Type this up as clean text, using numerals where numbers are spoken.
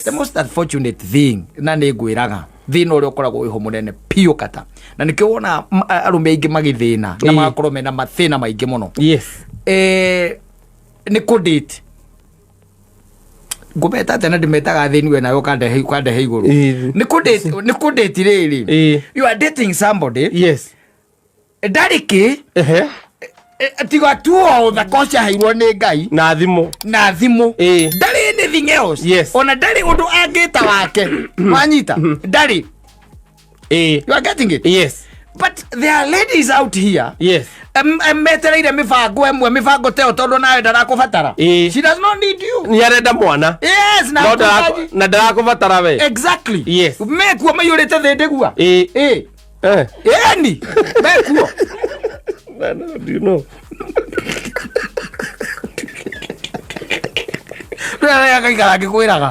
The most unfortunate thing na nä ngwä raga thina å rä a å koragwo wä ho må nene piå kata na nä kä wona arå aingä magä na magakorwo mena mathä na maingä må no nä kå date ngå meta tena ndä metaga thä ni we nawe kandehe igå rå nä kå date rä rä you are dating somebody ndarä kä tiga tuo Uthaka å ciaheirwo nä Ngai na thimo ndarä anything else ona ndarä å ndå angä ta wake wanyita ndarä you are getting it but there are ladies out here metereire mibango emwe mibango teo tondu nawe ndarakũbatara she does not need you ni arenda mwana na ndarakũbatara we exactly mekuo maiyũrĩte thĩ ndigua ni mekuo do you know rĩrĩa gĩkaikara ngĩkwĩraga